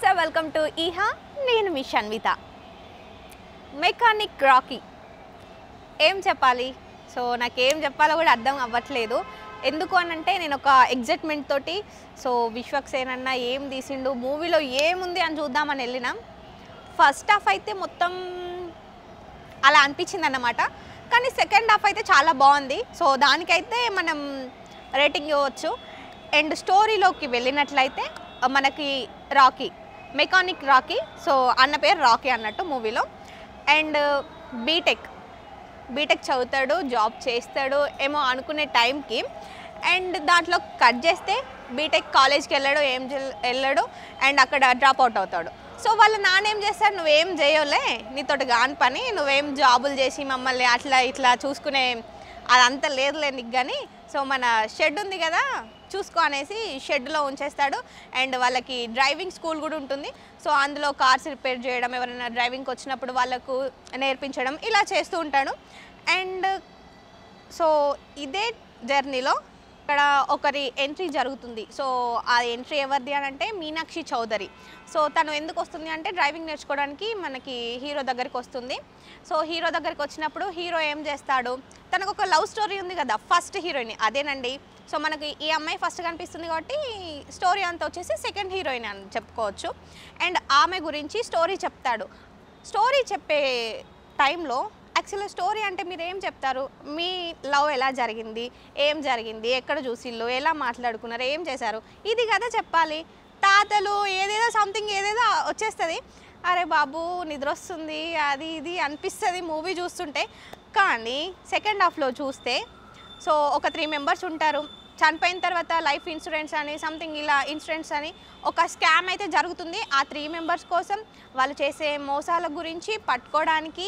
నమస్తే welcome to ఈహా నేను మీ Shanvitha mechanic Rocky ఏం చెప్పాలి సో నాకేం చెప్పాలో కూడా అర్థం అవ్వట్లేదు ఎందుకు అనంటే నేను ఒక ఎగ్జైట్మెంట్ తోటి సో విశ్వక్సేన్ అన్న ఏం తీసిండు మూవీలో ఏముంది అని చూద్దామని వెళ్ళినాం ఫస్ట్ హాఫ్ అయితే మొత్తం అలా అనిపించింది అన్నమాట కానీ సెకండ్ హాఫ్ అయితే చాలా బాగుంది సో దానికైతే మనం రేటింగ్ ఇవ్వచ్చు అండ్ స్టోరీలోకి వెళ్ళినట్లయితే మనకి రాకీ మెకానిక్ రాకీ సో అన్న పేరు రాకీ అన్నట్టు మూవీలో అండ్ బీటెక్ చదువుతాడు జాబ్ చేస్తాడు ఏమో అనుకునే టైంకి అండ్ దాంట్లో కట్ చేస్తే బీటెక్ కాలేజ్కి వెళ్ళాడు అండ్ అక్కడ డ్రాప్ అవుట్ అవుతాడు సో వాళ్ళ నాన్న ఏం చేస్తాడు నువ్వేం చేయవులే నీతోటి కాని పని నువ్వేం జాబులు చేసి మమ్మల్ని అట్లా ఇట్లా చూసుకునే అదంతా లేదులే నీకు కానీ సో మన షెడ్ ఉంది కదా చూసుకో అనేసి షెడ్లో ఉంచేస్తాడు అండ్ వాళ్ళకి డ్రైవింగ్ స్కూల్ కూడా ఉంటుంది సో అందులో కార్స్ రిపేర్ చేయడం ఎవరైనా డ్రైవింగ్కి వచ్చినప్పుడు వాళ్ళకు నేర్పించడం ఇలా చేస్తూ ఉంటాడు అండ్ సో ఇదే జర్నీలో ఇక్కడ ఒకరి ఎంట్రీ జరుగుతుంది సో ఆ ఎంట్రీ ఎవరిది అని అంటే మీనాక్షి చౌదరి సో తను ఎందుకు వస్తుంది అంటే డ్రైవింగ్ నేర్చుకోవడానికి మనకి హీరో దగ్గరికి వస్తుంది సో హీరో దగ్గరికి వచ్చినప్పుడు హీరో ఏం చేస్తాడు తనకు ఒక లవ్ స్టోరీ ఉంది కదా ఫస్ట్ హీరోయిన్ అదేనండి సో మనకి ఈ అమ్మాయి ఫస్ట్ కనిపిస్తుంది కాబట్టి స్టోరీ అంతా వచ్చేసి సెకండ్ హీరోయిన్ అని చెప్పుకోవచ్చు అండ్ ఆమె గురించి స్టోరీ చెప్తాడు స్టోరీ చెప్పే టైంలో యాక్చువల్గా స్టోరీ అంటే మీరు ఏం చెప్తారు మీ లవ్ ఎలా జరిగింది ఏం జరిగింది ఎక్కడ చూసిళ్ళు ఎలా మాట్లాడుకున్నారు ఏం చేశారు ఇది కదా చెప్పాలి తాతలు ఏదేదో సంథింగ్ ఏదేదో వచ్చేస్తుంది అరే బాబు నిద్ర వస్తుంది అది ఇది అనిపిస్తుంది మూవీ చూస్తుంటే కానీ సెకండ్ హాఫ్లో చూస్తే సో ఒక 3 మెంబర్స్ ఉంటారు చనిపోయిన తర్వాత లైఫ్ ఇన్సూరెన్స్ అని సంథింగ్ ఇలా ఇన్సూరెన్స్ అని ఒక స్కామ్ అయితే జరుగుతుంది ఆ 3 మెంబర్స్ కోసం వాళ్ళు చేసే మోసాల గురించి పట్టుకోవడానికి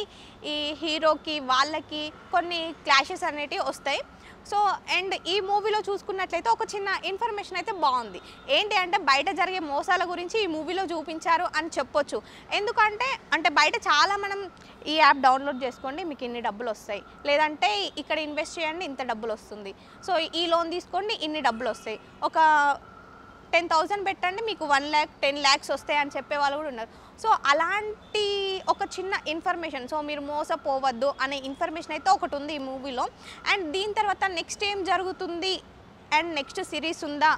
ఈ హీరోకి వాళ్ళకి కొన్ని క్లాషెస్ అనేటివి వస్తాయి సో అండ్ ఈ మూవీలో చూసుకున్నట్లయితే ఒక చిన్న ఇన్ఫర్మేషన్ అయితే బాగుంది ఏంటి అంటే బయట జరిగే మోసాల గురించి ఈ మూవీలో చూపించారు అని చెప్పొచ్చు ఎందుకంటే అంటే బయట చాలా మనం ఈ యాప్ డౌన్లోడ్ చేసుకోండి మీకు ఇన్ని డబ్బులు వస్తాయి లేదంటే ఇక్కడ ఇన్వెస్ట్ చేయండి ఇంత డబ్బులు వస్తుంది సో ఈ లోన్ తీసుకోండి ఇన్ని డబ్బులు వస్తాయి ఒక 10,000 పెట్టండి మీకు 1 lakh 10 lakhs వస్తాయి అని చెప్పే వాళ్ళు కూడా ఉన్నారు సో అలాంటి ఒక చిన్న ఇన్ఫర్మేషన్ సో మీరు మోసపోవద్దు అనే ఇన్ఫర్మేషన్ అయితే ఒకటి ఉంది ఈ మూవీలో అండ్ దీని తర్వాత నెక్స్ట్ ఏం జరుగుతుంది అండ్ నెక్స్ట్ సిరీస్ ఉందా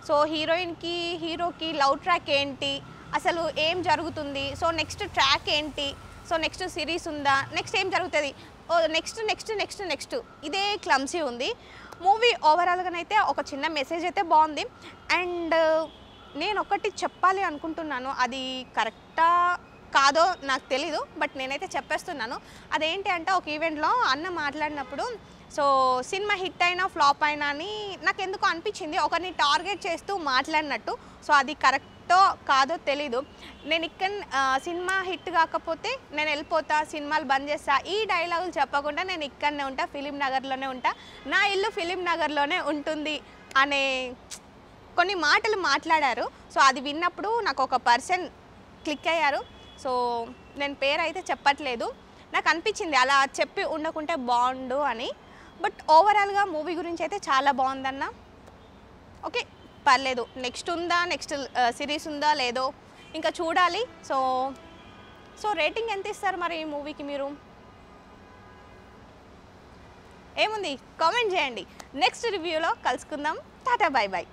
సో హీరోయిన్కి హీరోకి లవ్ ట్రాక్ ఏంటి అసలు ఏం జరుగుతుంది సో నెక్స్ట్ ట్రాక్ ఏంటి సో నెక్స్ట్ సిరీస్ ఉందా నెక్స్ట్ ఏం జరుగుతుంది ఓ నెక్స్ట్ ఇదే క్లమ్సీ ఉంది మూవీ ఓవరాల్గానైతే ఒక చిన్న మెసేజ్ అయితే బాగుంది అండ్ నేను ఒకటి చెప్పాలి అనుకుంటున్నాను అది కరెక్టా కాదో నాకు తెలీదు బట్ నేనైతే చెప్పేస్తున్నాను అదేంటి అంటే ఒక ఈవెంట్లో అన్న మాట్లాడినప్పుడు సో సినిమా హిట్ అయినా ఫ్లాప్ అయినా అని నాకు ఎందుకు అనిపించింది ఒకరిని టార్గెట్ చేస్తూ మాట్లాడినట్టు సో అది కరెక్టో కాదో తెలీదు నేను ఇక్కడ సినిమా హిట్ కాకపోతే నేను వెళ్ళిపోతా సినిమాలు బంద్ చేస్తా ఈ డైలాగులు చెప్పకుండా నేను ఇక్కడనే ఉంటా ఫిలిం నగర్లోనే ఉంటా నా ఇల్లు ఫిలిం నగర్లోనే ఉంటుంది అనే కొన్ని మాటలు మాట్లాడారు సో అది విన్నప్పుడు నాకు ఒక పర్సన్ క్లిక్ అయ్యారు సో నేను పేరు అయితే చెప్పట్లేదు నాకు అనిపించింది అలా చెప్పి ఉండకుంటే బాగుండు అని బట్ ఓవరాల్గా మూవీ గురించి అయితే చాలా బాగుందన్న ఓకే పర్లేదు నెక్స్ట్ ఉందా నెక్స్ట్ సిరీస్ ఉందా లేదో ఇంకా చూడాలి సో రేటింగ్ ఎంత ఇస్తారు మరి ఈ మూవీకి మీరు ఏముంది కామెంట్ చేయండి నెక్స్ట్ రివ్యూలో కలుసుకుందాం టాటా బై బై